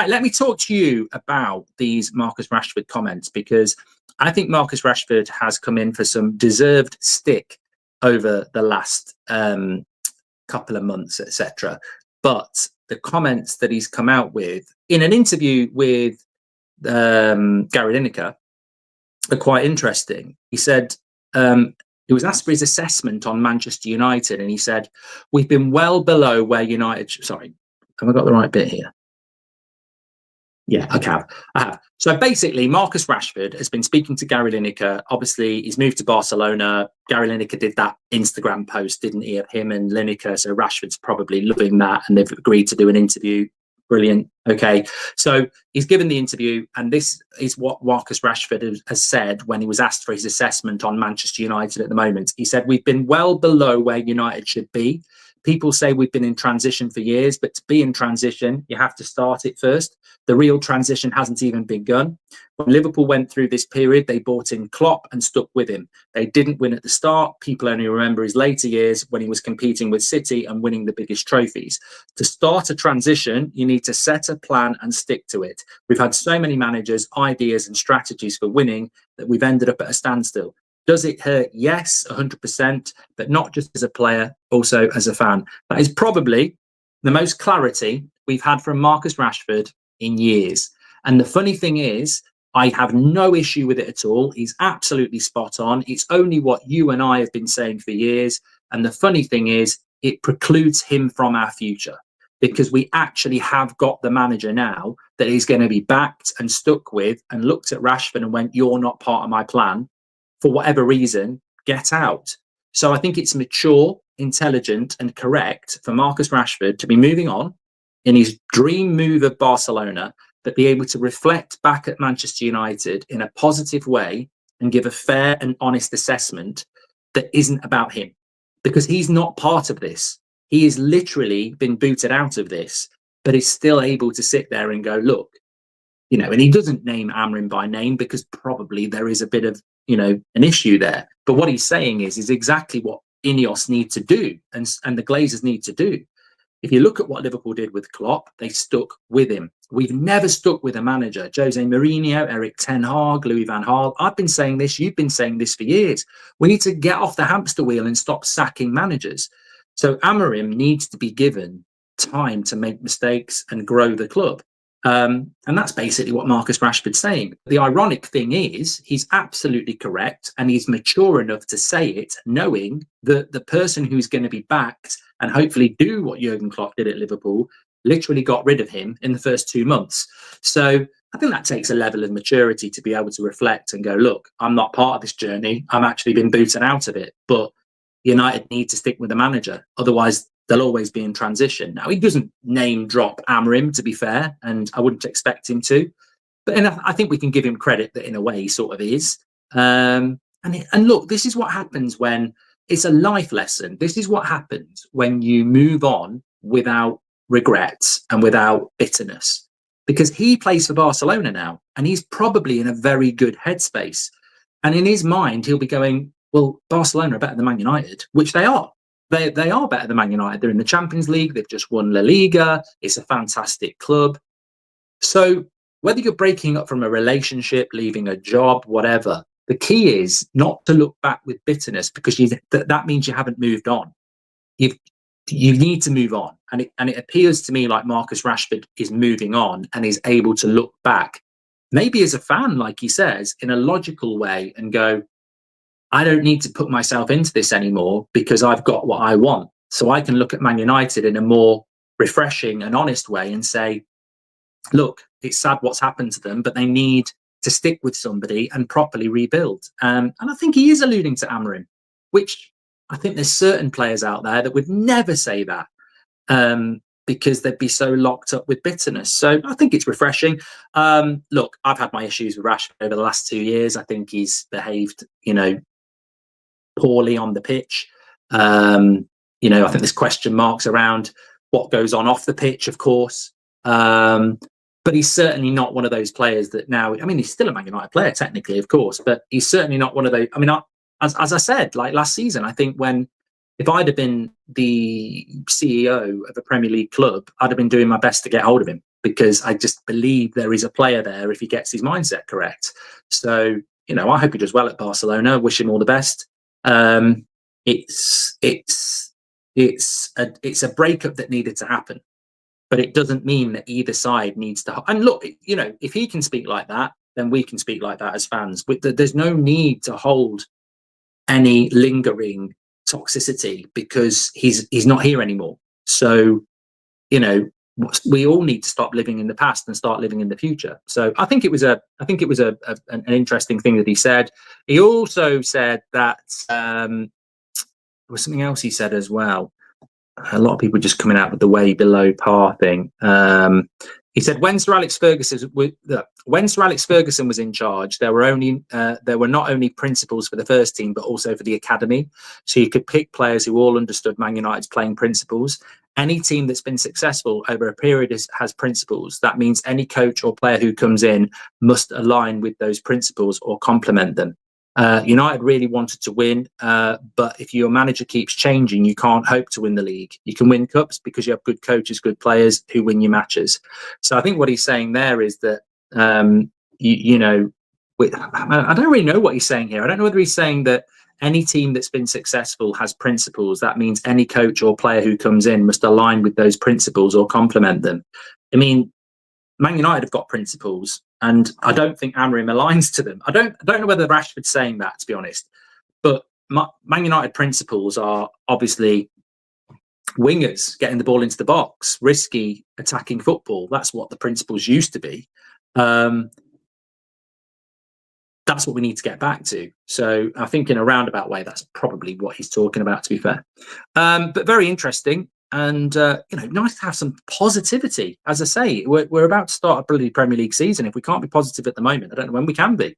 Right, let me talk to you about these Marcus Rashford comments, because I think Marcus Rashford has come in for some deserved stick over the last couple of months, etc. But the comments that he's come out with in an interview with Gary Lineker are quite interesting. He said, he was asked for his assessment on Manchester United, and he said, "We've been well below where United..." Sorry, have I got the right bit here? Yeah, I have. So basically, Marcus Rashford has been speaking to Gary Lineker. Obviously, he's moved to Barcelona. Gary Lineker did that Instagram post, didn't he, of him and Lineker? So Rashford's probably loving that, and they've agreed to do an interview. Brilliant. Okay, so he's given the interview, and this is what Marcus Rashford has said when he was asked for his assessment on Manchester United at the moment. He said, "We've been well below where United should be. People say we've been in transition for years, but to be in transition, you have to start it first. The real transition hasn't even begun. When Liverpool went through this period, they bought in Klopp and stuck with him. They didn't win at the start. People only remember his later years when he was competing with City and winning the biggest trophies. To start a transition, you need to set a plan and stick to it. We've had so many managers, ideas and strategies for winning that we've ended up at a standstill. Does it hurt? Yes, 100%, but not just as a player, also as a fan." That is probably the most clarity we've had from Marcus Rashford in years. And the funny thing is, I have no issue with it at all. He's absolutely spot on. It's only what you and I have been saying for years. And the funny thing is, it precludes him from our future, because we actually have got the manager now that is going to be backed and stuck with, and looked at Rashford and went, "You're not part of my plan. For whatever reason, get out." So I think it's mature, intelligent and correct for Marcus Rashford to be moving on in his dream move of Barcelona, but be able to reflect back at Manchester United in a positive way and give a fair and honest assessment that isn't about him, because he's not part of this. He has literally been booted out of this, but is still able to sit there and go, "Look," and he doesn't name Amrin by name, because probably there is a bit of, an issue there. But what he's saying is exactly what Ineos need to do, and the Glazers need to do. If you look at what Liverpool did with Klopp, they stuck with him. We've never stuck with a manager. Jose Mourinho, Eric Ten Hag, Louis van Gaal. I've been saying this. You've been saying this for years. We need to get off the hamster wheel and stop sacking managers. So Amorim needs to be given time to make mistakes and grow the club. And that's basically what Marcus Rashford's saying. The ironic thing is, he's absolutely correct, and he's mature enough to say it, knowing that the person who's going to be backed and hopefully do what Jurgen Klopp did at Liverpool literally got rid of him in the first 2 months. So I think that takes a level of maturity to be able to reflect and go, "Look, I'm not part of this journey. I'm actually been booted out of it. But United need to stick with the manager. Otherwise, they'll always be in transition." Now, he doesn't name drop Amorim, to be fair, and I wouldn't expect him to. But I think we can give him credit that in a way he sort of is. And look, this is what happens when it's a life lesson. This is what happens when you move on without regrets and without bitterness. Because he plays for Barcelona now, and he's probably in a very good headspace. And in his mind, he'll be going, "Well, Barcelona are better than Man United," which they are. They are better than Man United. They're in the Champions League. They've just won La Liga. It's a fantastic club. So whether you're breaking up from a relationship, leaving a job, whatever, the key is not to look back with bitterness, because that means you haven't moved on. You need to move on. And it appears to me like Marcus Rashford is moving on and is able to look back, maybe as a fan, like he says, in a logical way and go, "I don't need to put myself into this anymore, because I've got what I want." So I can look at Man United in a more refreshing and honest way and say, "Look, it's sad what's happened to them, but they need to stick with somebody and properly rebuild." And I think he is alluding to Amorim, which I think there's certain players out there that would never say that, because they'd be so locked up with bitterness. So I think it's refreshing. Look, I've had my issues with Rashford over the last 2 years. I think he's behaved, poorly on the pitch. I think there's question marks around what goes on off the pitch, of course. But he's certainly not one of those players that now, he's still a Man United player technically, of course, but he's certainly not one of those. As I said, like last season, I think if I'd have been the CEO of a Premier League club, I'd have been doing my best to get hold of him. because I just believe there is a player there if he gets his mindset correct. So, you know, I hope he does well at Barcelona. Wish him all the best. It's a breakup that needed to happen, but it doesn't mean that either side needs to. And look, you know, if he can speak like that, then we can speak like that as fans. There's no need to hold any lingering toxicity because he's not here anymore. So, you know, we all need to stop living in the past and start living in the future. So I think it was an interesting thing that he said. He also said that there was something else he said as well. A lot of people just coming out with the way below par thing. He said when Sir Alex Ferguson was in charge, there were not only principles for the first team but also for the academy. So you could pick players who all understood Man United's playing principles. Any team that's been successful over a period has principles. That means any coach or player who comes in must align with those principles or complement them. United really wanted to win, but if your manager keeps changing, you can't hope to win the league. You can win cups because you have good coaches, good players who win your matches. So I think what he's saying there is that, I don't really know what he's saying here. I don't know whether he's saying that any team that's been successful has principles. That means any coach or player who comes in must align with those principles or complement them. I mean, Man United have got principles, and I don't think Amorim aligns to them. I don't know whether Rashford's saying that, to be honest. But Man United principles are obviously wingers getting the ball into the box, risky attacking football. That's what the principles used to be. That's what we need to get back to. So I think in a roundabout way, that's probably what he's talking about, to be fair. But very interesting. And, nice to have some positivity. As I say, we're about to start a bloody Premier League season. If we can't be positive at the moment, I don't know when we can be.